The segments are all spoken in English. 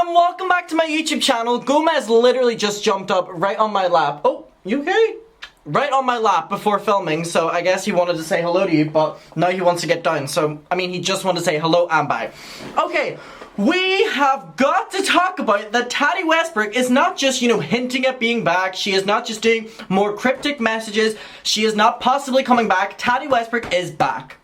and welcome back to my YouTube channel. Gomez literally just jumped up right on my lap. Oh, you okay? Right on my lap before filming, so I guess he wanted to say hello to you, but now he wants to get down. So, I mean, he just wanted to say hello and bye. Okay, we have got to talk about that Tati Westbrook is not just, hinting at being back. She is not just doing more cryptic messages. She is not possibly coming back. Tati Westbrook is back.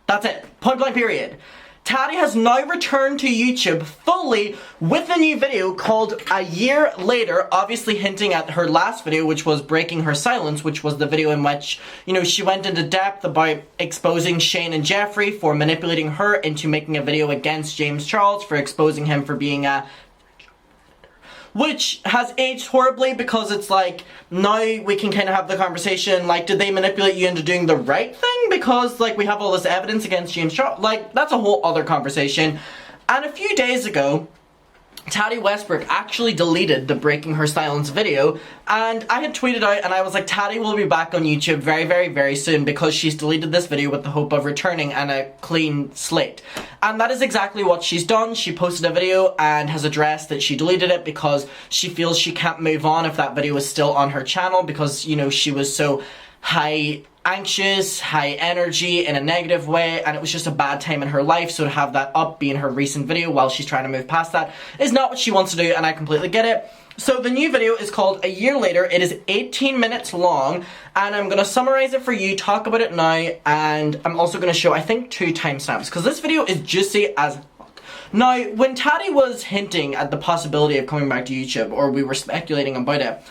That's it. Point blank period. Tati has now returned to YouTube fully with a new video called A Year Later, obviously hinting at her last video, which was Breaking Her Silence, which was the video in which, she went into depth about exposing Shane and Jeffrey for manipulating her into making a video against James Charles for exposing him for being a... Which has aged horribly because it's like, now we can kind of have the conversation, like, did they manipulate you into doing the right thing? Because, like, we have all this evidence against James Charles. Like, that's a whole other conversation. And a few days ago, Tati Westbrook actually deleted the Breaking Her Silence video, and I had tweeted out and I was like, Tati will be back on YouTube very, very, very soon because she's deleted this video with the hope of returning and a clean slate. And that is exactly what she's done. She posted a video and has addressed that she deleted it because she feels she can't move on if that video is still on her channel because, she was so anxious, high energy in a negative way, and it was just a bad time in her life, so to have that up be in her recent video while she's trying to move past that is not what she wants to do, and I completely get it. So the new video is called A Year Later. It is 18 minutes long, and I'm going to summarize it for you, talk about it now, and I'm also going to show, I think, 2 timestamps, because this video is juicy as fuck. Now, when Tati was hinting at the possibility of coming back to YouTube, or we were speculating about it,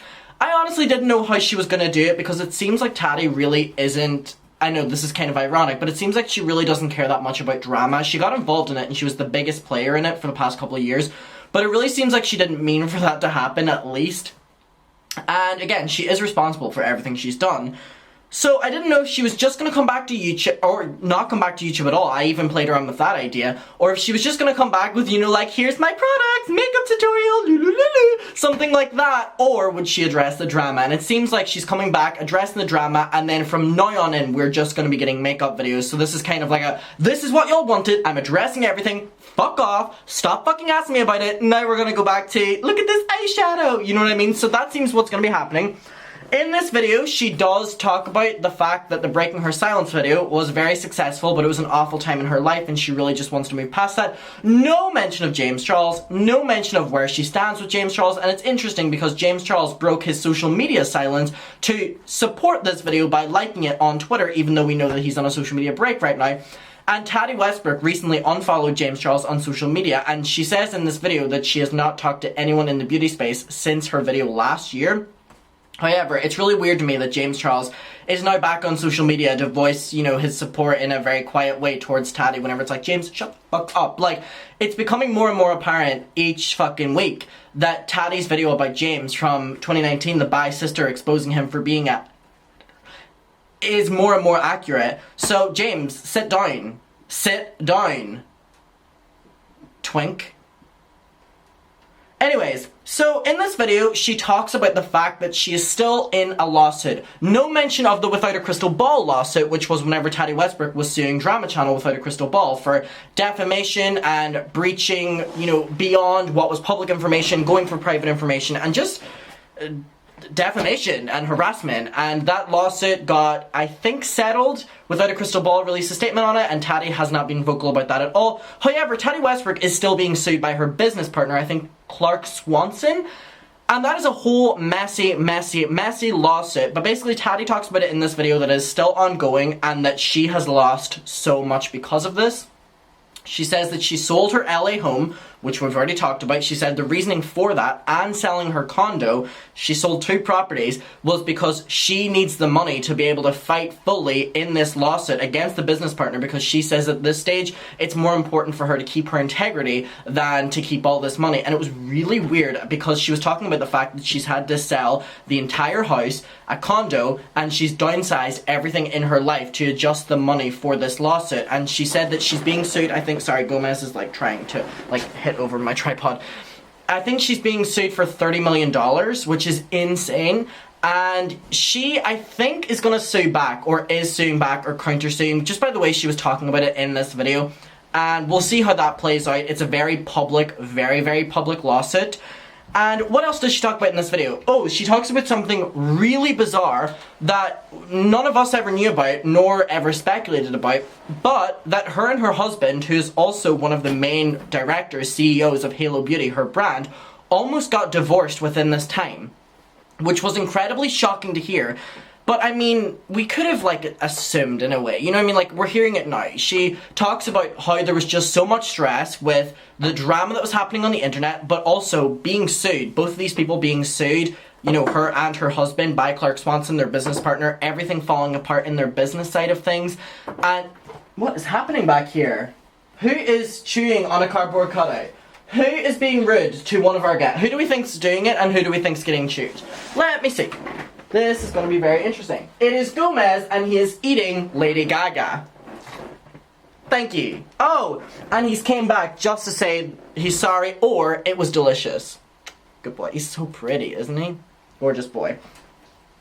I honestly didn't know how she was going to do it because it seems like Tati really isn't, I know this is kind of ironic, but it seems like she really doesn't care that much about drama. She got involved in it and she was the biggest player in it for the past couple of years, but it really seems like she didn't mean for that to happen, at least. And again, she is responsible for everything she's done. So I didn't know if she was just going to come back to YouTube, or not come back to YouTube at all. I even played around with that idea. Or if she was just going to come back with, like, here's my products, makeup tutorial, something like that. Or would she address the drama? And it seems like she's coming back, addressing the drama, and then from now on in, we're just going to be getting makeup videos. So this is kind of like this is what y'all wanted, I'm addressing everything, fuck off, stop fucking asking me about it, now we're going to go back to, look at this eyeshadow, you know what I mean? So that seems what's going to be happening. In this video, she does talk about the fact that the Breaking Her Silence video was very successful, but it was an awful time in her life and she really just wants to move past that. No mention of James Charles, no mention of where she stands with James Charles, and it's interesting because James Charles broke his social media silence to support this video by liking it on Twitter, even though we know that he's on a social media break right now. And Tati Westbrook recently unfollowed James Charles on social media, and she says in this video that she has not talked to anyone in the beauty space since her video last year. However, it's really weird to me that James Charles is now back on social media to voice, his support in a very quiet way towards Tati whenever it's like, James, shut the fuck up. Like, it's becoming more and more apparent each fucking week that Tati's video about James from 2019, the bi sister exposing him for being is more and more accurate. So, James, sit down. Sit down. Twink. Anyways, so in this video, she talks about the fact that she is still in a lawsuit. No mention of the Without a Crystal Ball lawsuit, which was whenever Tati Westbrook was suing Drama Channel Without a Crystal Ball for defamation and breaching, beyond what was public information, going for private information, and just defamation and harassment. And that lawsuit got, I think, settled. Without a Crystal Ball released a statement on it, and Tati has not been vocal about that at all. However, Tati Westbrook is still being sued by her business partner, I think Clark Swanson, and that is a whole messy lawsuit. But basically, Tati talks about it in this video that is still ongoing and that she has lost so much because of this. She says that she sold her LA home, which we've already talked about. She said the reasoning for that and selling her condo, she sold 2 properties, was because she needs the money to be able to fight fully in this lawsuit against the business partner, because she says at this stage it's more important for her to keep her integrity than to keep all this money. And it was really weird because she was talking about the fact that she's had to sell the entire house, a condo, and she's downsized everything in her life to adjust the money for this lawsuit. And she said that she's being sued, I think, sorry, Gomez is like trying to hit over my tripod. I think she's being sued for $30 million, which is insane. And she, I think, is going to sue back, or is suing back, or counter-suing, just by the way she was talking about it in this video. and we'll see how that plays out. It's a very public, very, very public lawsuit. And what else does she talk about in this video? Oh, she talks about something really bizarre that none of us ever knew about, nor ever speculated about, but that her and her husband, who's also one of the main directors, CEOs of Halo Beauty, her brand, almost got divorced within this time, which was incredibly shocking to hear. But I mean, we could have like assumed in a way, you know what I mean? Like, we're hearing it now. She talks about how there was just so much stress with the drama that was happening on the internet, but also being sued. Both of these people being sued, you know, her and her husband by Clark Swanson, their business partner, everything falling apart in their business side of things. And what is happening back here? Who is chewing on a cardboard cutout? Who is being rude to one of our guests? Who do we think's doing it, and who do we think's getting chewed? Let me see. This is going to be very interesting. It is Gomez, and he is eating Lady Gaga. Thank you. Oh, and he's came back just to say he's sorry, or it was delicious. Good boy. He's so pretty, isn't he? Gorgeous boy.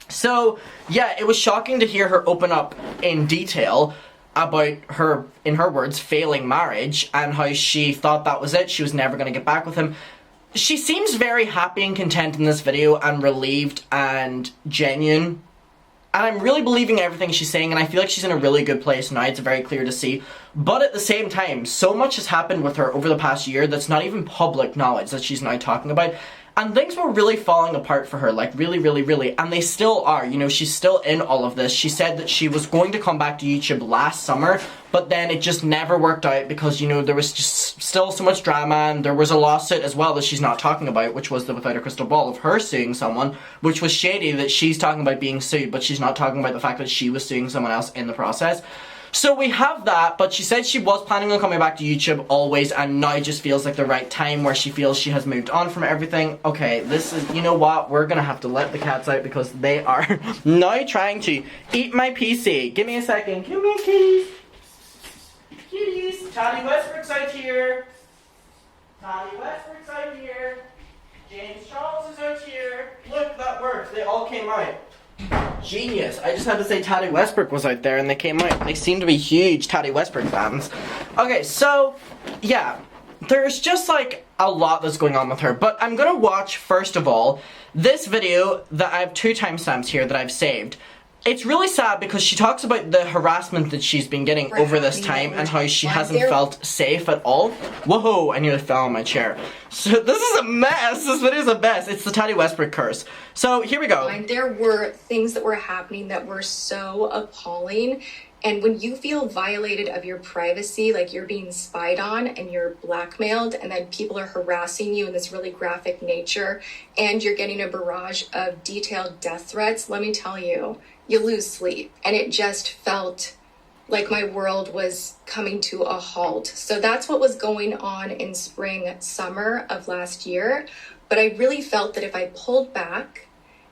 So, yeah, it was shocking to hear her open up in detail about her, in her words, failing marriage, and how she thought that was it. She was never going to get back with him. She seems very happy and content in this video, and relieved and genuine. And I'm really believing everything she's saying, and I feel like she's in a really good place now. It's very clear to see. But at the same time, so much has happened with her over the past year that's not even public knowledge that she's now talking about. And things were really falling apart for her, like really, really, really. And they still are, you know, she's still in all of this. She said that she was going to come back to YouTube last summer, but then it just never worked out because, you know, there was just still so much drama, and there was a lawsuit as well that she's not talking about, which was the Without a Crystal Ball of her suing someone, which was shady that she's talking about being sued, but she's not talking about the fact that she was suing someone else in the process. So we have that, but she said she was planning on coming back to YouTube always, and now just feels like the right time where she feels she has moved on from everything. Okay, this is, you know what, we're gonna have to let the cats out because they are now trying to eat my PC. Give me a second. Give me kitties. Kitties. Tati Westbrook's out here. Tati Westbrook's out here. James Charles is out here. Look, that worked. They all came out. Genius. I just had to say Tati Westbrook was out there and they came out. They seem to be huge Tati Westbrook fans. Okay, so, yeah. There's just like a lot that's going on with her. But I'm gonna watch, first of all, this video that I have 2 timestamps here that I've saved. It's really sad because she talks about the harassment that she's been getting over this time and how she hasn't felt safe at all. Whoa, I nearly fell on my chair. So this is a mess. This video's a mess. It's the Tati Westbrook curse. So here we go. There were things that were happening that were so appalling. And when you feel violated of your privacy, like you're being spied on and you're blackmailed, and then people are harassing you in this really graphic nature, and you're getting a barrage of detailed death threats, let me tell you, you lose sleep. And it just felt like my world was coming to a halt. So that's what was going on in spring, summer of last year. But I really felt that if I pulled back,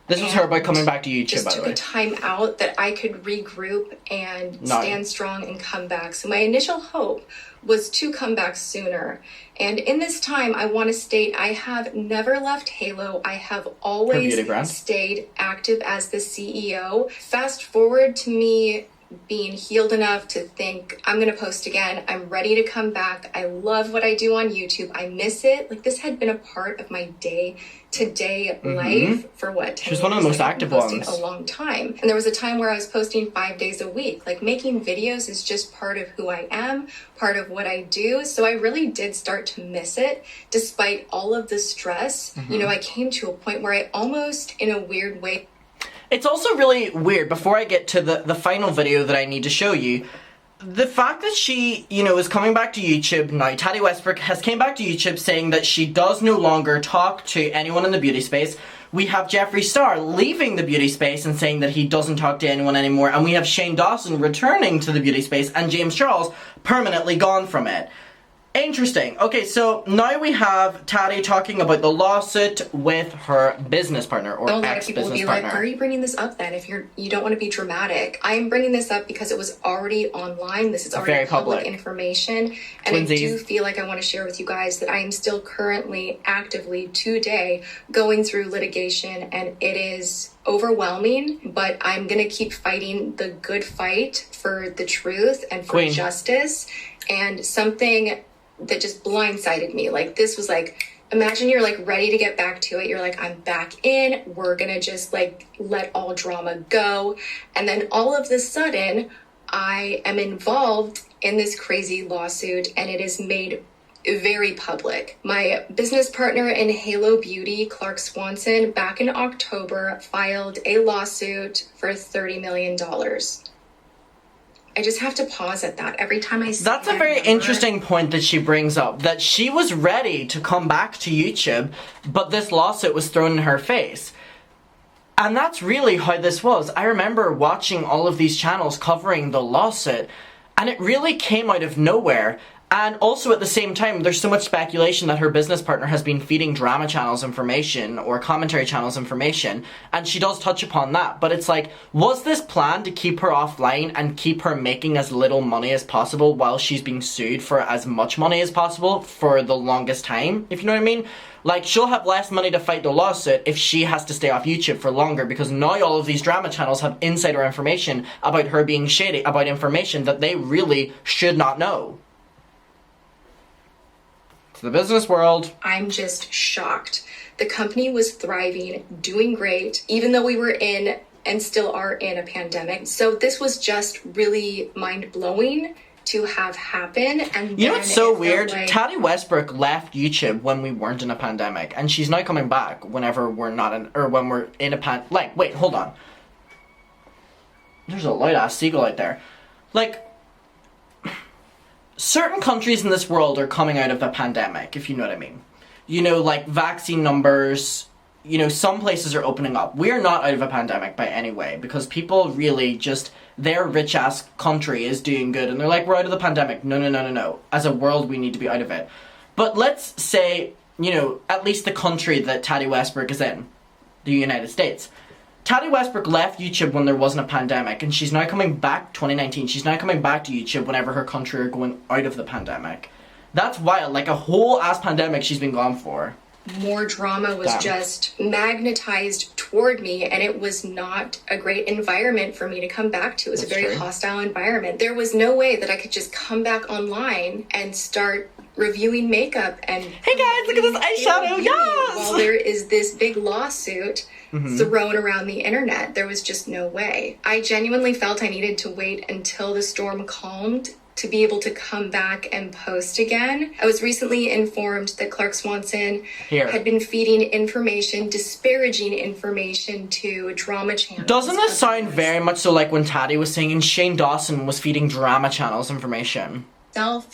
this was her about coming back to YouTube, by the way. Just took a time out, that I could regroup and stand strong and come back. So my initial hope was to come back sooner. And in this time, I want to state I have never left Halo. I have always stayed active as the CEO. Fast forward to me being healed enough to think, I'm going to post again. I'm ready to come back. I love what I do on YouTube. I miss it. Like, this had been a part of my day-to-day life for what, 10 She was one of the most active ones. A long time. And there was a time where I was posting 5 days a week. Like, making videos is just part of who I am, part of what I do. So I really did start to miss it, despite all of the stress. You know, I came to a point where I almost, in a weird way, it's also really weird, before I get to the final video that I need to show you, the fact that she, you know, is coming back to YouTube now. Tati Westbrook has came back to YouTube saying that she does no longer talk to anyone in the beauty space. We have Jeffree Star leaving the beauty space and saying that he doesn't talk to anyone anymore. And we have Shane Dawson returning to the beauty space, and James Charles permanently gone from it. Interesting. Okay, so now we have Tati talking about the lawsuit with her business partner or A lot of people ex-business will be partner. like, why are you bringing this up then if you don't want to be dramatic? I'm bringing this up because it was already online. This is already Very public public information. And Twinsies. I do feel like I want to share with you guys that I am still currently actively today going through litigation, and it is overwhelming, but I'm going to keep fighting the good fight for the truth and for Queen. justice. And something that just blindsided me. Like, this was like, imagine you're like ready to get back to it. You're like, I'm back in. We're gonna just like let all drama go. And then all of a sudden, I am involved in this crazy lawsuit, and it is made very public. My business partner in Halo Beauty, Clark Swanson, back in October, filed a lawsuit for $30 million. I just have to pause at that every time I see That's a that very number. interesting point that she brings up, that she was ready to come back to YouTube, but this lawsuit was thrown in her face. And that's really how this was. I remember watching all of these channels covering the lawsuit, and it really came out of nowhere. And also at the same time, there's so much speculation that her business partner has been feeding drama channels information or commentary channels information, and she does touch upon that. But it's like, was this planned to keep her offline and keep her making as little money as possible while she's being sued for as much money as possible for the longest time, if you know what I mean? Like, she'll have less money to fight the lawsuit if she has to stay off YouTube for longer, because now all of these drama channels have insider information about her being shady, about information that they really should not know. To the business world. I'm just shocked. The company was thriving, doing great, even though we were in and still are in a pandemic. So this was just really mind-blowing to have happen. And you know then what's so it felt weird? like- Tati Westbrook left YouTube when we weren't in a pandemic, and she's now coming back whenever we're not in, or when we're in a like, wait, hold on. There's a light-ass seagull out there. Like, certain countries in this world are coming out of a pandemic, if you know what I mean. You know, like vaccine numbers, you know, some places are opening up. We are not out of a pandemic by any way, because people really just, their rich-ass country is doing good, and they're like, we're out of the pandemic. No. As a world, we need to be out of it. But let's say, you know, at least the country that Tati Westbrook is in, the United States. Tati Westbrook left YouTube when there wasn't a pandemic, and she's now coming back, 2019, she's now coming back to YouTube whenever her country are going out of the pandemic. That's wild. Like, a whole ass pandemic she's been gone for. More drama was Damn. just magnetized toward me, and it was not a great environment for me to come back to. It was That's a very true. hostile environment. There was no way that I could just come back online and start reviewing makeup and Hey guys, look at this eyeshadow, yes! while there is this big lawsuit thrown around the internet. There was just no way. I genuinely felt I needed to wait until the storm calmed to be able to come back and post again. I was recently informed that Clark Swanson Here. had been feeding information, disparaging information to drama channels. Doesn't this sound very much so like when Tati was singing Shane Dawson was feeding drama channels information?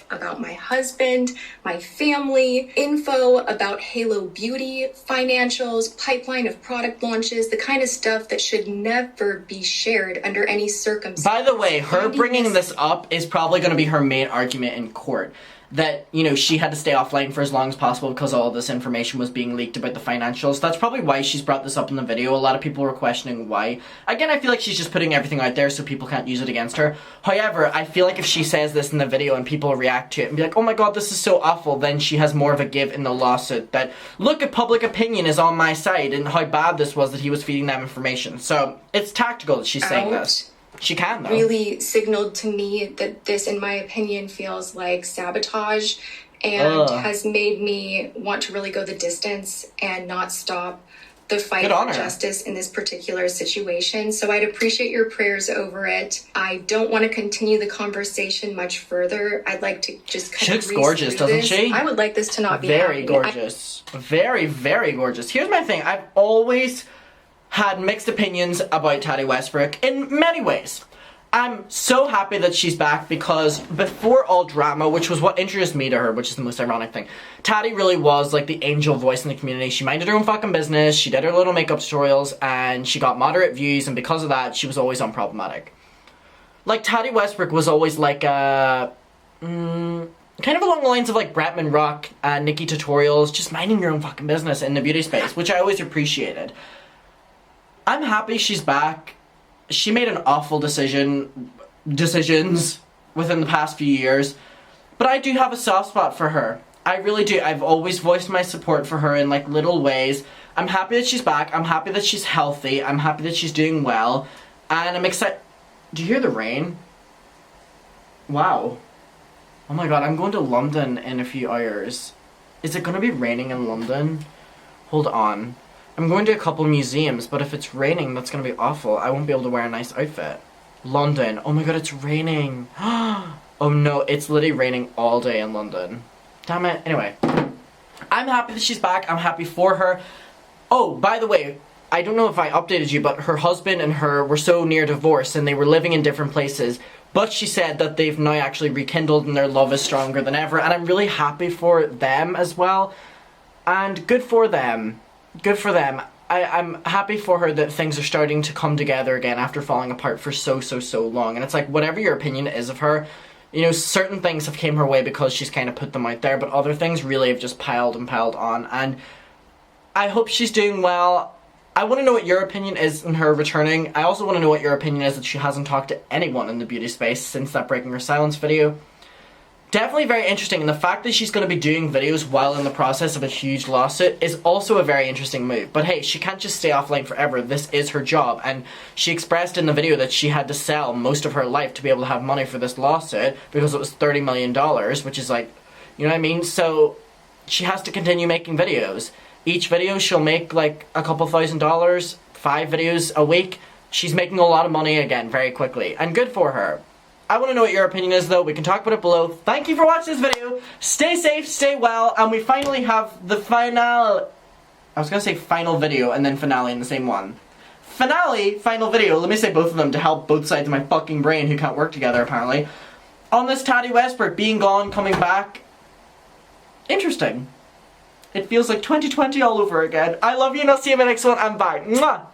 About my husband, my family, info about Halo Beauty, financials, pipeline of product launches, the kind of stuff that should never be shared under any circumstance. By the way, her Finding bringing this up is probably going to be her main argument in court. That, you know, she had to stay offline for as long as possible because all this information was being leaked about the financials. That's probably why she's brought this up in the video. A lot of people were questioning why. Again, I feel like she's just putting everything out there so people can't use it against her. However, I feel like if she says this in the video and people react to it and be like, oh my god, this is so awful, then she has more of a give in the lawsuit that, look, at public opinion is on my side and how bad this was that he was feeding them information. So, it's tactical that she's saying this. She can, though. Really signaled to me that this, in my opinion, feels like sabotage and has made me want to really go the distance and not stop the fight Good on for her. justice in this particular situation. So I'd appreciate your prayers over it. I don't want to continue the conversation much further. I'd like to just kind She of looks breeze gorgeous, through doesn't this. she? I would like this to not be Very happening. gorgeous. Very, very gorgeous. Here's my thing. I've always had mixed opinions about Tati Westbrook in many ways. I'm so happy that she's back because before all drama, which was what introduced me to her, which is the most ironic thing, Tati really was like the angel voice in the community. She minded her own fucking business, she did her little makeup tutorials, and she got moderate views, and because of that, she was always unproblematic. Like, Tati Westbrook was always like a... kind of along the lines of like Bretman Rock, Nikki Tutorials, just minding your own fucking business in the beauty space, which I always appreciated. I'm happy she's back. She made an awful decisions within the past few years, but I do have a soft spot for her. I really do. I've always voiced my support for her in like little ways. I'm happy that she's back. I'm happy that she's healthy. I'm happy that she's doing well. And I'm excited. Do you hear the rain? Wow. Oh my god, I'm going to London in a few hours. Is it going to be raining in London? Hold on. I'm going to a couple museums, but if it's raining, that's going to be awful. I won't be able to wear a nice outfit. London. Oh my god, it's raining. Oh no, it's literally raining all day in London. Damn it. Anyway. I'm happy that she's back. I'm happy for her. Oh, by the way, I don't know if I updated you, but her husband and her were so near divorce and they were living in different places. But she said that they've now actually rekindled and their love is stronger than ever. And I'm really happy for them as well. And good for them. Good for them. I'm happy for her that things are starting to come together again after falling apart for so long. And it's like, whatever your opinion is of her, you know, certain things have came her way because she's kind of put them out there, but other things really have just piled and piled on. And I hope she's doing well. I want to know what your opinion is in her returning. I also want to know what your opinion is that she hasn't talked to anyone in the beauty space since that Breaking Her Silence video. Definitely very interesting, and the fact that she's going to be doing videos while in the process of a huge lawsuit is also a very interesting move. But hey, she can't just stay offline forever. This is her job, and she expressed in the video that she had to sell most of her life to be able to have money for this lawsuit because it was $30 million, which is like, you know what I mean? So she has to continue making videos. Each video she'll make like a couple $1,000s, 5 videos a week. She's making a lot of money again very quickly, and good for her. I want to know what your opinion is though. We can talk about it below. Thank you for watching this video. Stay safe, stay well, and we finally have the final... I was going to say final video and then finale in the same one. Finale, final video. Let me say both of them to help both sides of my fucking brain who can't work together apparently. On this Tati Westbrook being gone, coming back. Interesting. It feels like 2020 all over again. I love you and I'll see you in my next one. I'm bye. Mwah!